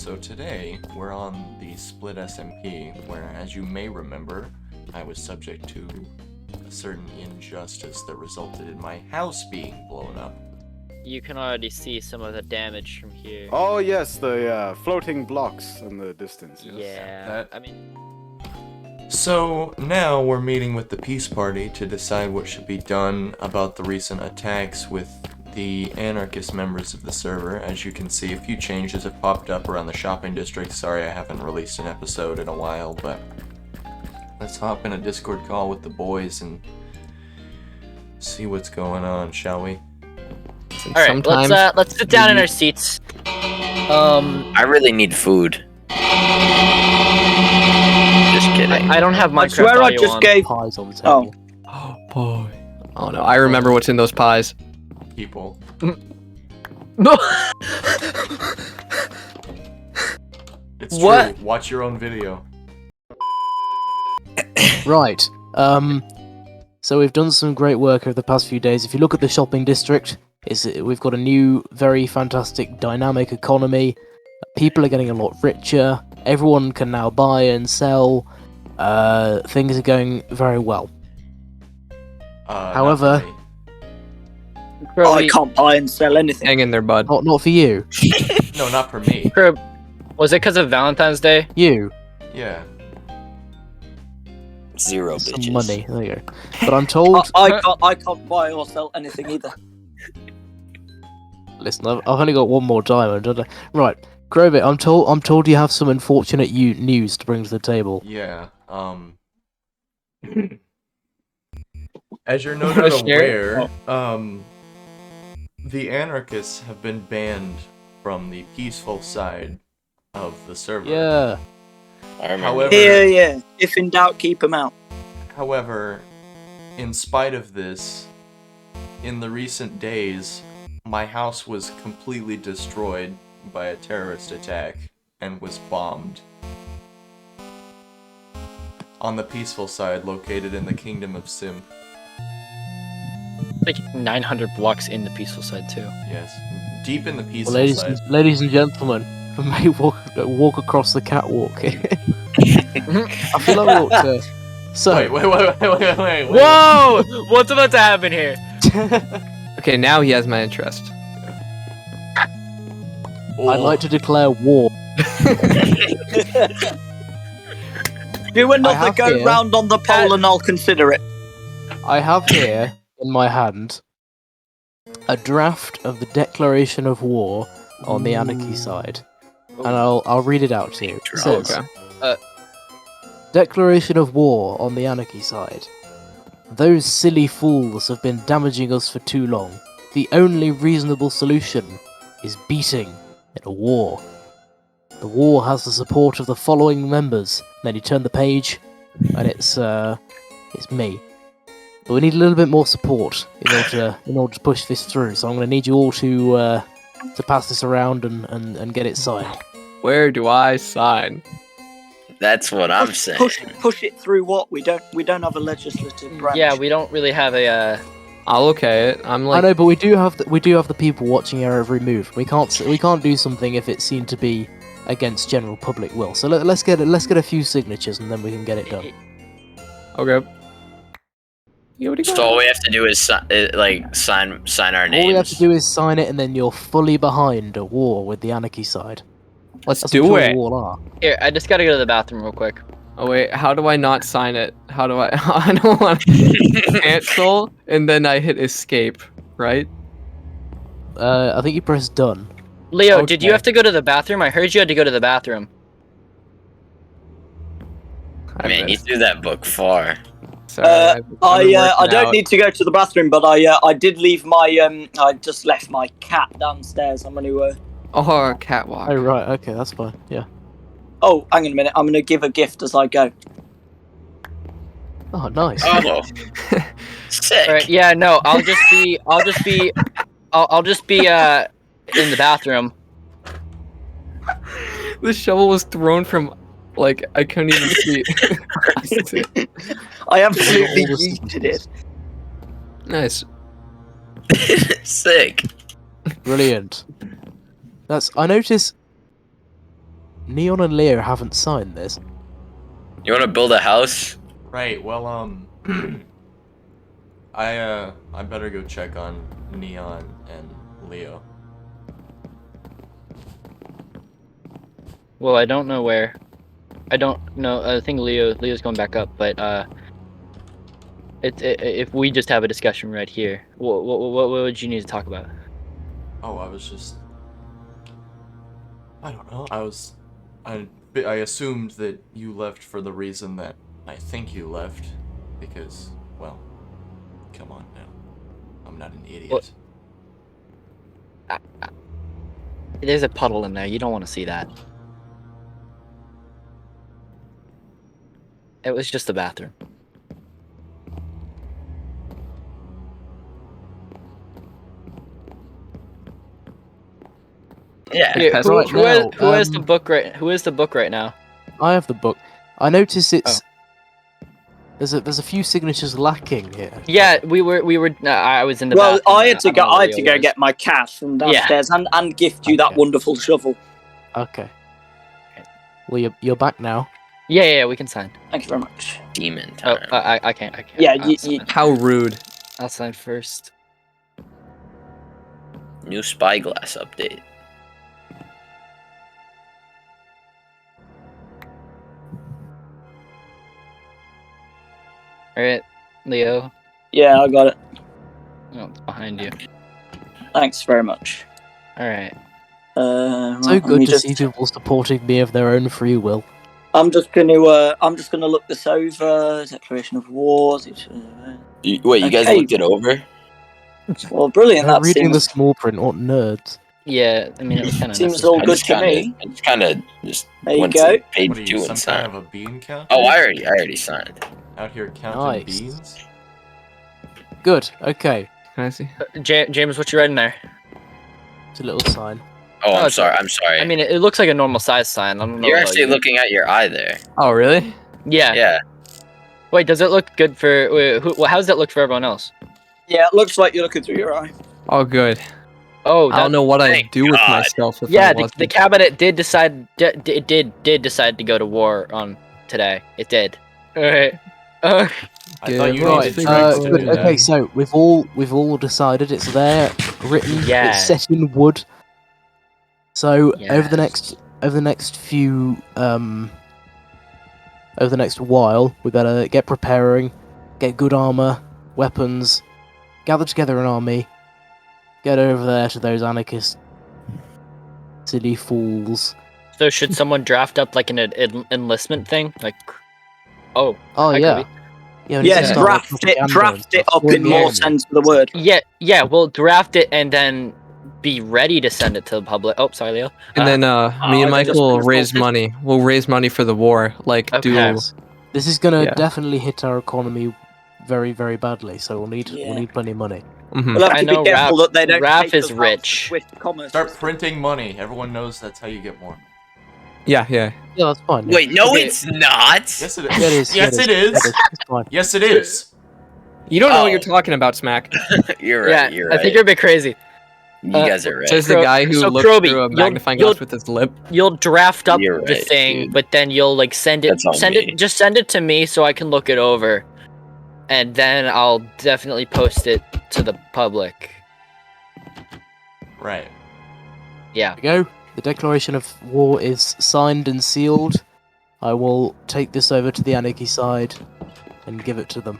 So today, we're on the Split SMP, where, as you may remember, I was subject to a certain injustice that resulted in my house being blown up. You can already see some of the damage from here. Oh yes, the floating blocks in the distance. Yes. Yeah, I mean... So now we're meeting with the Peace Party to decide what should be done about the recent attacks with the anarchist members of the server. As you can see, a few changes have popped up around the shopping district. Sorry I haven't released an episode in a while, but let's hop in a Discord call with the boys and see what's going on, shall we? Alright, let's sit down in our seats. I really need food. Just kidding. I don't have Minecraft I swear I audio just on. gave. Pies on the table. Oh boy. Oh no, I remember what's in those pies. People. It's What? true. Watch your own video. Right. So we've done some great work over the past few days. If you look at the shopping district, we've got a new, very fantastic, dynamic economy. People are getting a lot richer. Everyone can now buy and sell. Things are going very well. However- not for me. I can't buy and sell anything. Hang in there, bud. Not for you. No, not for me. Crib, was it because of Valentine's Day? You. Yeah. Zero Some bitches. money. There you go. But I'm told. I can't buy or sell anything either. Listen, I've only got one more diamond. Don't I? Right, Grobit, I'm told you have some unfortunate news to bring to the table. Yeah. As you're no doubt aware, the anarchists have been banned from the peaceful side of the server. Yeah. I remember. However, Yeah. If in doubt, keep them out. However, in spite of this, in the recent days, my house was completely destroyed by a terrorist attack and was bombed. On the peaceful side, located in the Kingdom of Simp. Like 900 blocks in the peaceful side too. Yes. Deep in the peaceful Well, side. ladies and gentlemen, we may walk across the catwalk. I feel like we ought to. So. Wait. Whoa! What's about to happen here? Okay, now he has my interest. I'd like to declare war. Do another have go here- round on the pole and I'll consider it. I have here in my hand a draft of the declaration of war on the anarchy side, and I'll read it out to you. It says, Okay. Declaration of war on the anarchy side. Those silly fools have been damaging us for too long. The only reasonable solution is beating in a war. The war has the support of the following members. Then you turn the page, and it's me. But we need a little bit more support in order to push this through. So I'm going to need you all to pass this around and get it signed. Where do I sign? That's what I'm saying. Push it through what? We don't have a legislative branch. Yeah, we don't really have a. I'll okay it. I'm like, I know, but we do have the people watching our every move. We can't do something if it's seen to be against general public will. So let's get a few signatures and then we can get it done. okay. You already got So all it. we have to do is sign our names. All we have to do is sign it, and then you're fully behind a war with the anarchy side. Let's That's do what we it. all are. Here, I just gotta go to the bathroom real quick. Oh wait, how do I not sign it? How do I? I don't want to cancel, and then I hit escape, right? I think you press done. Leo, did you Okay. have to go to the bathroom? I heard you had to go to the bathroom. Man, you threw that book far. Sorry, I don't need to go to the bathroom, but I did leave my I just left my cat downstairs. I'm gonna Oh, catwalk. Oh right, okay, that's fine. Yeah. Oh, hang on a minute. I'm gonna give a gift as I go. Oh, nice. Oh, sick. Alright, yeah, no, I'll just be in the bathroom. The shovel was thrown from, like, I couldn't even see it. I absolutely All the yeeted it. Nice. Sick. Brilliant. I notice Neon and Leo haven't signed this. You want to build a house? Right, well, I better go check on Neon and Leo. Well, I don't know where. I don't know. I think Leo's going back up, but if we just have a discussion right here, what would you need to talk about? Oh, I don't know. I assumed that you left for the reason that I think you left, because, well, come on now. I'm not an idiot. There's a puddle in there. You don't want to see that. It was just the bathroom. Yeah. Here, That's who, right who has, now, who has the book right? Who has the book right now? I have the book. I notice it's Oh. there's a few signatures lacking here. Yeah, we were. I was in the Well, bathroom. I had to don't go. know where I had to Leo go was. get my cat from Yeah. downstairs and gift you that Okay. wonderful shovel. Okay. Well, you're back now. Yeah, we can sign. Thank you very much. Demon Oh, time. I can't. Yeah, I'll you- sign. How rude. I'll sign first. New spyglass update. All right, Leo. Yeah, I got it. Oh, it's behind you. Thanks very much. All right. Right, So let good me to just- see people supporting me of their own free will. I'm just gonna look this over. Declaration of War. Wait, you guys Okay. looked it over? Well, brilliant. They're That reading the seems small print. What nerds? Yeah, I mean it was kind of Seems all I good just to kinda, me. I just kind of just There you went go. to page What are you, 2 some and kind signed. of a bean counter? Oh, I already signed. Out here counting Nice. beans? Good. Okay. Can I see? James, what you writing there? It's a little sign. Oh, Oh, I'm it's sorry. I'm sorry. I mean, it looks like a normal size sign. I don't know. You're about actually you. looking at your eye there. Oh, really? Yeah. Yeah. Wait, does it look good for? How does that look for everyone else? Yeah, it looks like you're looking through your eye. Oh, good. Oh, I don't know what I'd Thank do with God. myself if Yeah, I the wasn't. cabinet did decide. It did decide to go to war on today. It did. All right. I thought you Give needed us drinks the to Good. do that. Okay, so we've all decided it's there, written. Yeah. It's set in wood. So over the Yes. next few over the next while, we better get preparing, get good armor, weapons, gather together an army, get over there to those anarchist silly fools. So should someone draft up like an enlistment thing? Like, oh Oh hi, yeah. Kirby. Yeah, we need to Yeah, start draft with it. propaganda Draft and it stuff. up Join in the more army. sense of the word. Yeah. We'll draft it and then be ready to send it to the public. Oh, sorry, Leo. And then me I and think Michael just will been raise assaulted. money. We'll raise money for the war. Like Okay. do. Yes. This is gonna Yeah. definitely hit our economy very, very badly. So we'll Yeah. need plenty of money. Mhm. We'll have I to know be careful that they don't Raph take is us out rich. for Swift commerce. Start printing money. Everyone knows that's how you get more. Yeah. Yeah, that's fine. Yeah. Wait, no, Okay. it's not. Yes, it is. Yeah, it is. Yes, it is. It's fine. Yes, it is. You don't know what Oh. you're talking about, Smack. You're right. Yeah, You're right. I think you're a bit crazy. You guys are right. Says the Cro- guy who so looked Kroby, through a you'll- magnifying you'll- glass with his lip. You'll draft up You're the right, thing, dude. but then you'll like send it. That's on me. Just send it to me so I can look it over, and then I'll definitely post it to the public. Right. Yeah. There we go. The declaration of war is signed and sealed. I will take this over to the anarchy side and give it to them.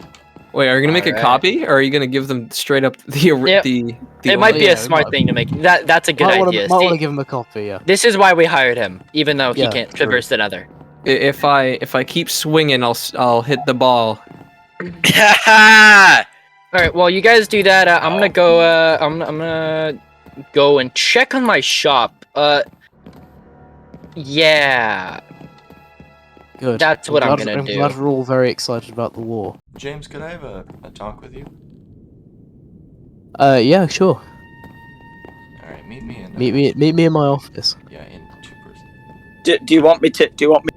Wait, are you gonna make a Alright. copy, or are you gonna give them straight up the Yeah. the? It might be yeah, a it smart might- thing to make. That's a good Might idea. want to See, give them a copy. Yeah. this is why we hired him, even though he Yeah, can't true. traverse the nether. If I keep swinging, I'll hit the ball. All right. Well, you guys do that. I'm gonna go. I'm gonna go and check on my shop. Yeah. Good. That's what I'm gonna I'm do. glad we're all very excited about the war. James, could I have a talk with you? Yeah, sure. All right, meet me in. Meet me in my office. Yeah, in 2 person. Do you want me to? Do you want me?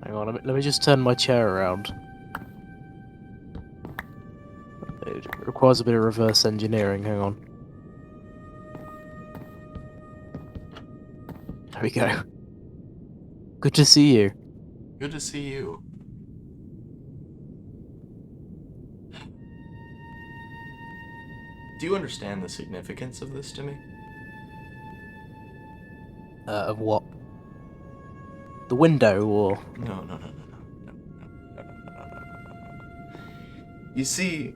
Hang on, let me just turn my chair around. It requires a bit of reverse engineering. Hang on. There we go. Good to see you. Good to see you. Do you understand the significance of this to me? Of what? The window, or No. You see,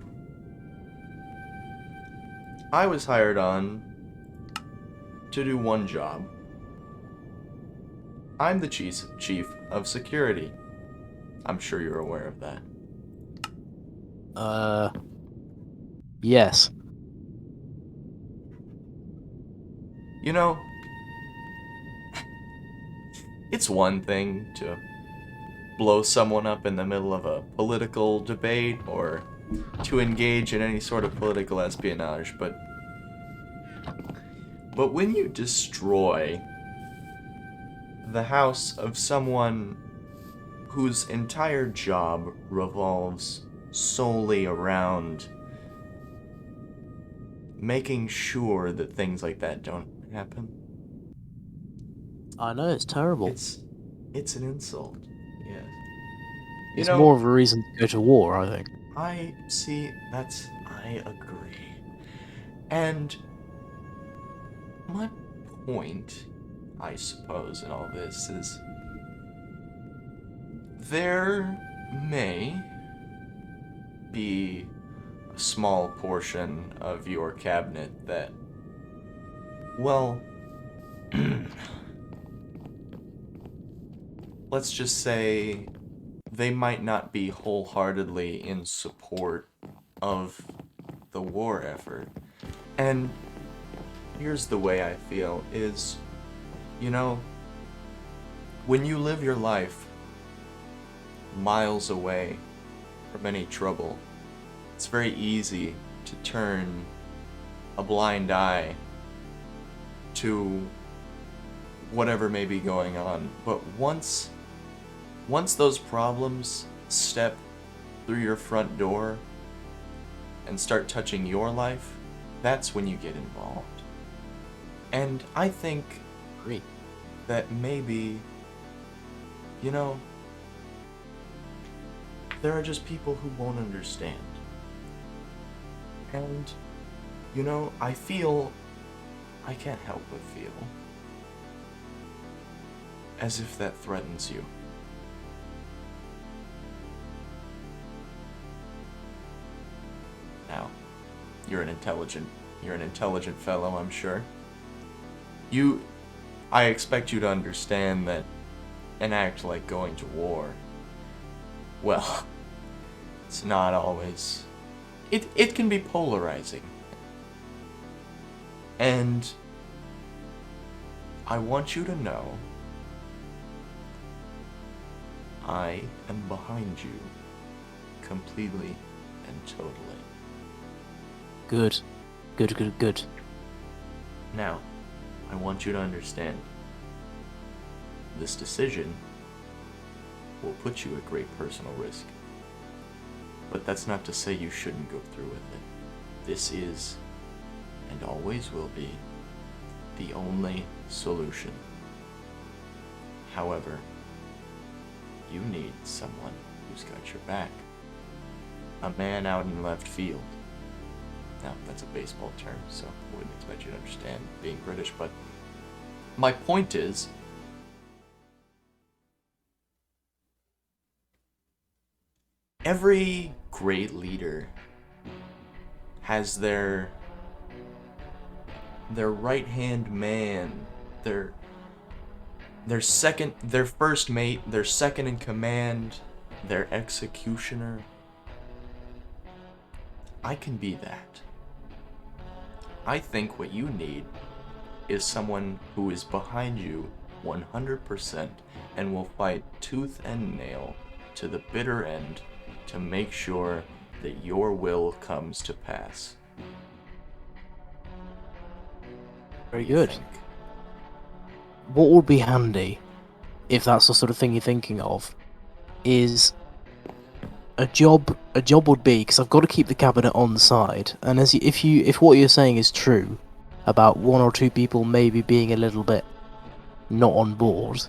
I was hired on to do one job. I'm the chief of security. I'm sure you're aware of that. yes. You know, it's one thing to blow someone up in the middle of a political debate or to engage in any sort of political espionage, but when you destroy the house of someone whose entire job revolves solely around making sure that things like that don't happen, I know, it's terrible. it's an insult. Yes. It's more of a reason to go to war, I think. I agree. And my point, I suppose, in all this is there may be a small portion of your cabinet that, well, let's just say they might not be wholeheartedly in support of the war effort. And here's the way I feel is, you know, when you live your life miles away from any trouble, it's very easy to turn a blind eye to whatever may be going on. But once those problems step through your front door and start touching your life, that's when you get involved. And I think that maybe, you know, there are just people who won't understand. And, you know, I can't help but feel as if that threatens you. Now, you're an intelligent fellow, I'm sure. I expect you to understand that an act like going to war, well, it's not always... It can be polarizing. And I want you to know I am behind you completely and totally. Good. Good. Now, I want you to understand, this decision will put you at great personal risk. But that's not to say you shouldn't go through with it. This is, and always will be, the only solution. However, you need someone who's got your back. A man out in left field. Now, that's a baseball term, so I wouldn't expect you to understand being British, but my point is, every great leader has their right-hand man, their first mate, their second in command, their executioner. I can be that. I think what you need is someone who is behind you 100% and will fight tooth and nail to the bitter end to make sure that your will comes to pass. Very good. What would be handy, if that's the sort of thing you're thinking of, is a job would be, because I've got to keep the cabinet on side, and if what you're saying is true about one or two people maybe being a little bit not on board,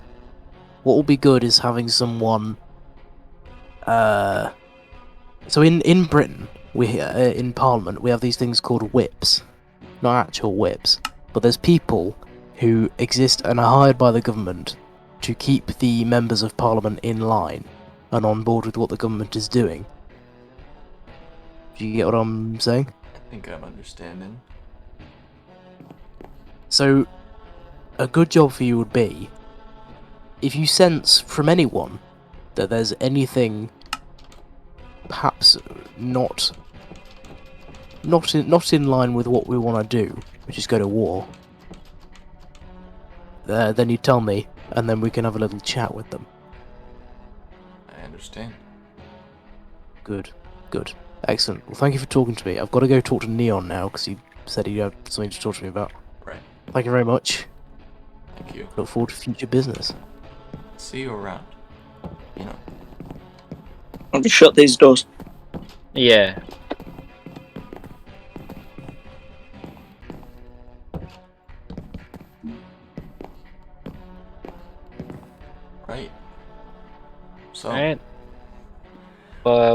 what will be good is having someone. So in Britain, in Parliament we have these things called whips, not actual whips, but there's people who exist and are hired by the government to keep the members of Parliament in line and on board with what the government is doing. Do you get what I'm saying? I think I'm understanding. So, a good job for you would be, if you sense from anyone that there's anything perhaps not in line with what we want to do, which is go to war, then you tell me, and then we can have a little chat with them. I understand. Good. Excellent. Well, thank you for talking to me. I've got to go talk to Neon now, because he said he had something to talk to me about. Right. Thank you very much. Thank you. Look forward to future business. See you around. You know. I'll just shut these doors. Yeah. Right. So. Alright.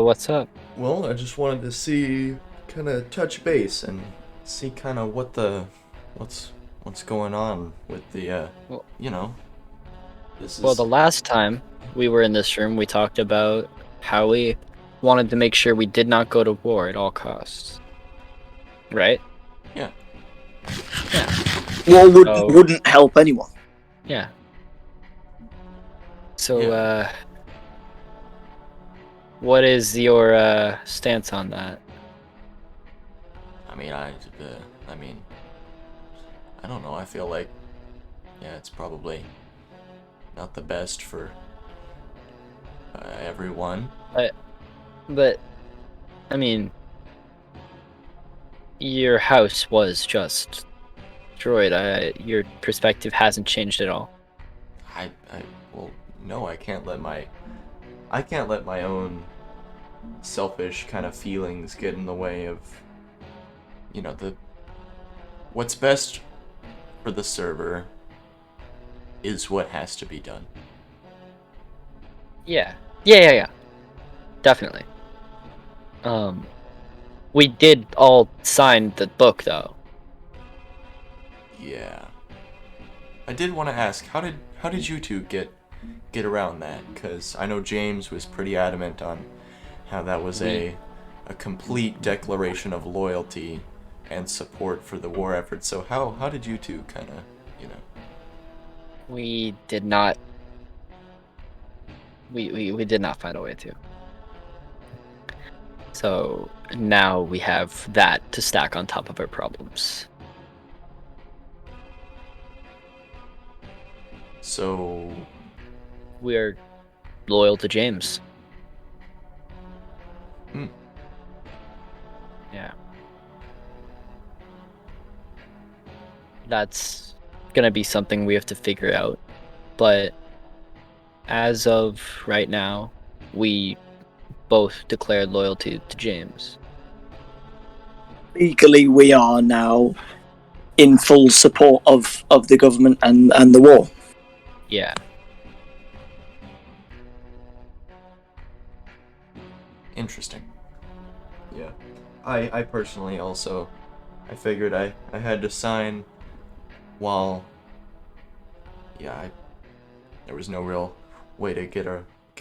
What's up? Well, I just wanted to see, kind of touch base and see kind of what's going on with the, Well- you know. This is. Well, the last time we were in this room, we talked about how we wanted to make sure we did not go to war at all costs. Right? War Oh. wouldn't help anyone. Yeah. So, Yeah. what is your stance on that? I mean, I don't know. I feel like, yeah, it's probably not the best for everyone. But, I mean, your house was just destroyed. Your perspective hasn't changed at all. Well, no, I can't let my own selfish kind of feelings get in the way of, you know, what's best for the server is what has to be done. Yeah. Definitely. We did all sign the book, though. Yeah. I did want to ask, how did you two get around that? Because I know James was pretty adamant on how that was a complete declaration of loyalty and support for the war effort. So how did you two kind of, you know? We did not. We did not find a way to. So now we have that to stack on top of our problems. So We're loyal to James. Hmm. Yeah. That's gonna be something we have to figure out. But as of right now, we both declared loyalty to James. Legally, we are now in full support of the government and the war. Yeah. interesting. Yeah. I personally also, I figured I had to sign while, yeah, there was no real way to get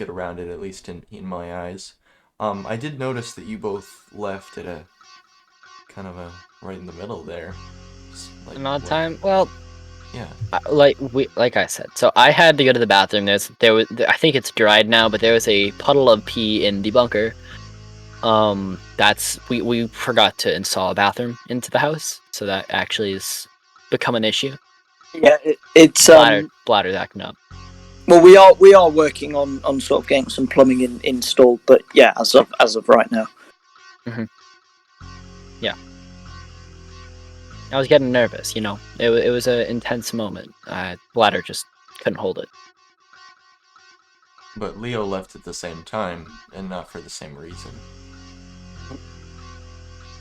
around it, at least in my eyes. I did notice that you both left at a kind of a right in the middle there. Like, Amount of what- time? Well, Yeah. like I said, so I had to go to the bathroom. I think it's dried now, but there was a puddle of pee in the bunker. We forgot to install a bathroom into the house, so that actually has become an issue. Yeah, it's Bladder's acting up. well, we are working on sort of getting some plumbing installed, but yeah, as of right now. Yeah. I was getting nervous, you know. It was an intense moment. Bladder just couldn't hold it. but Leo left at the same time, and not for the same reason.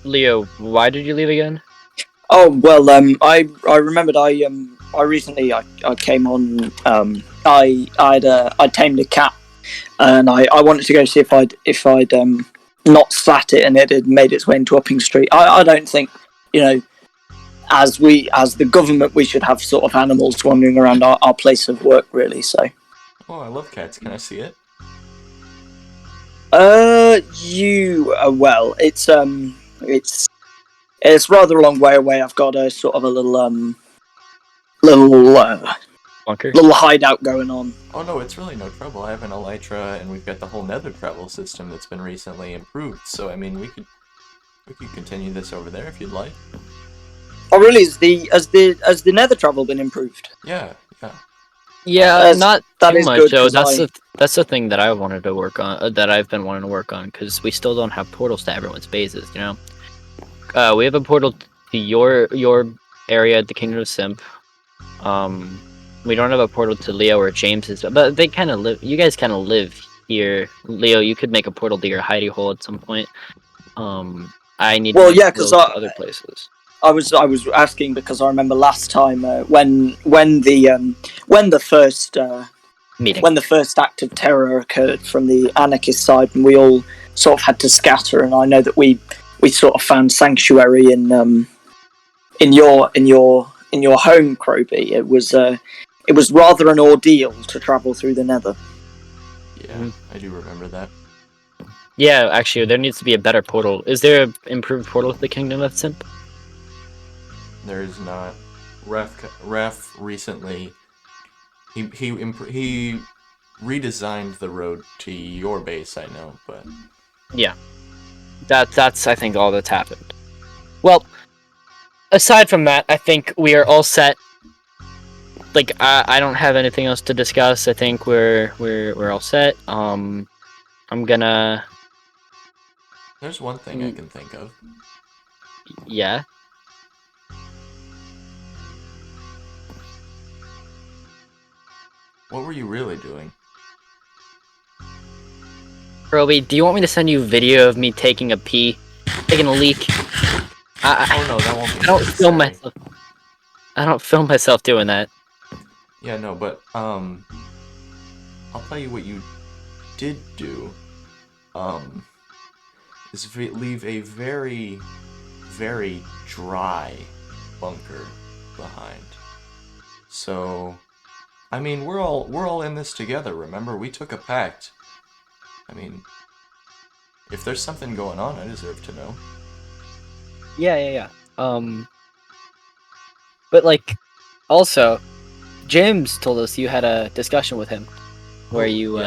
Leo, why did you leave again? Oh well, I remembered I recently I came on I tamed a cat, and I wanted to go see if I'd not slat it and it had made its way into Upping Street. I don't think, you know, as the government, we should have sort of animals wandering around our place of work, really. So Oh, I love cats. Can I see it? well, it's rather a long way away. I've got a sort of a little Bunker? little hideout going on. Oh no, it's really no trouble. I have an elytra, and we've got the whole nether travel system that's been recently improved. So I mean, we could continue this over there if you'd like. Oh, really? Has the nether travel been improved? Yeah. Yeah, not that too is much. good, So 'cause that's the thing that I wanted to work on. That I've been wanting to work on, because we still don't have portals to everyone's bases. You know, we have a portal to your area at the Kingdom of Simp. We don't have a portal to Leo or James's, but they kind of live. You guys kind of live here. Leo, you could make a portal to your hidey hole at some point. I need to make portals to other places. I was asking because I remember last time when the first Meeting. when the first act of terror occurred from the anarchist side, and we all sort of had to scatter. And I know that we sort of found sanctuary in your home, Croby. It was rather an ordeal to travel through the Nether. Yeah, I do remember that. Yeah, actually, there needs to be a better portal. Is there an improved portal to the Kingdom of Simp? There is not. Ref recently he redesigned the road to your base, I know, but yeah, that's I think all that's happened. Well, aside from that, I think we are all set. Like I don't have anything else to discuss. I think we're all set. I'm gonna. There's one thing I can think of. Yeah. What were you really doing? Roby, do you want me to send you a video of me taking a pee? Taking a leak? Oh no, that won't be I don't film necessary. myself. I don't film myself doing that. Yeah, no, but I'll tell you what you did do. Is leave a very, very dry bunker behind. So, I mean, we're all in this together. Remember, we took a pact. I mean, if there's something going on, I deserve to know. Yeah. But like, also, James told us you had a discussion with him where you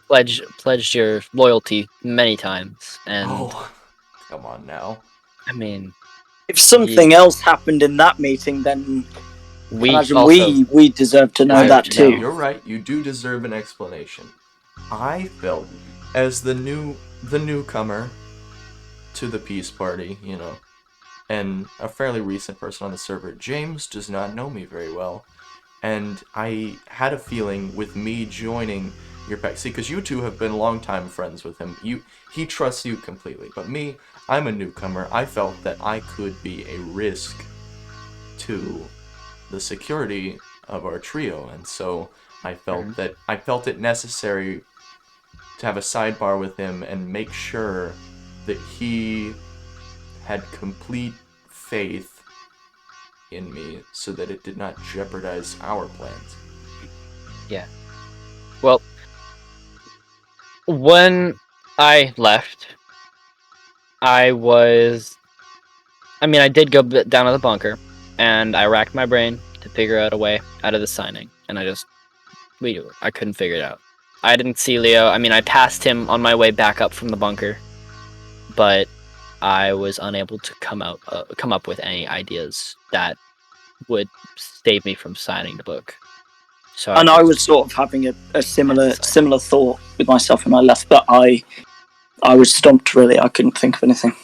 pledged your loyalty many times, and oh, come on now. I mean, if something else happened in that meeting, then we deserve to know that too. You're right. You do deserve an explanation. I felt, as the newcomer to the peace party, you know, and a fairly recent person on the server, James does not know me very well, and I had a feeling with me joining your pack. See, because you two have been longtime friends with him. He trusts you completely, but me, I'm a newcomer. I felt that I could be a risk to the security of our trio, and so I felt it necessary to have a sidebar with him and make sure that he had complete faith in me so that it did not jeopardize our plans. Yeah. Well, when I left, I did go down to the bunker, and I racked my brain to figure out a way out of the signing, and I couldn't figure it out. I didn't see Leo. I mean, I passed him on my way back up from the bunker, but I was unable to come up with any ideas that would save me from signing the book. So I was sort of having a similar thought with myself when I left, but I was stumped, really. I couldn't think of anything.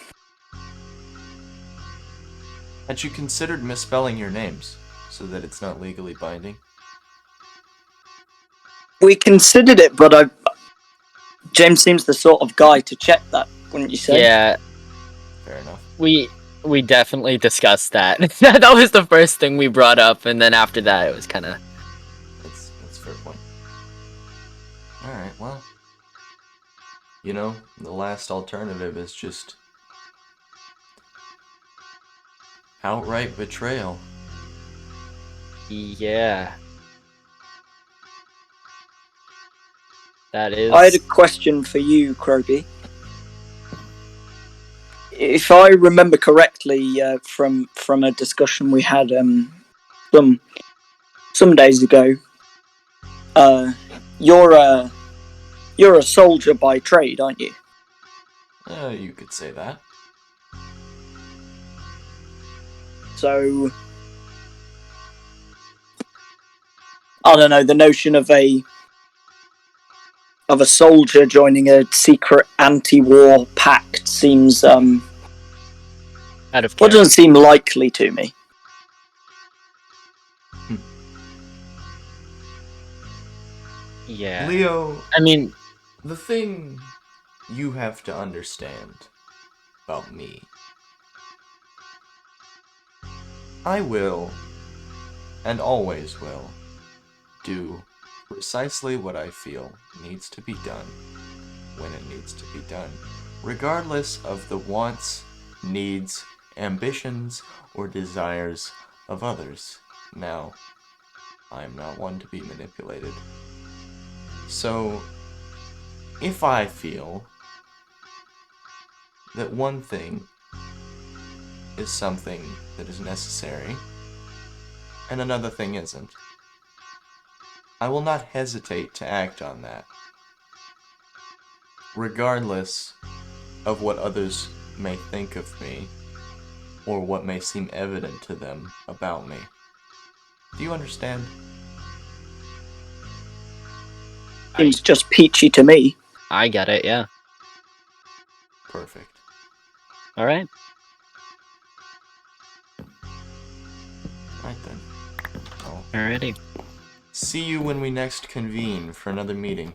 Had you considered misspelling your names so that it's not legally binding? We considered it, but James seems the sort of guy to check that, wouldn't you say? Yeah, Fair enough. we definitely discussed that. That was the first thing we brought up, and then after that, it was kind of. That's a fair point. Alright, well. You know, the last alternative is just outright betrayal. Yeah. That is. I had a question for you, Croby. If I remember correctly, from a discussion we had some days ago, you're a soldier by trade, aren't you? You could say that. So I don't know, the notion of a soldier joining a secret anti-war pact seems Out of well, character. doesn't seem likely to me. Yeah. Leo, I mean, the thing you have to understand about me, I will, and always will, do precisely what I feel needs to be done when it needs to be done, regardless of the wants, needs, ambitions, or desires of others. Now, I am not one to be manipulated. So, if I feel that one thing is something that is necessary, and another thing isn't, I will not hesitate to act on that, regardless of what others may think of me, or what may seem evident to them about me. Do you understand? Seems just peachy to me. I get it, yeah. Perfect. Alright. Right then. Well, Alrighty. see you when we next convene for another meeting.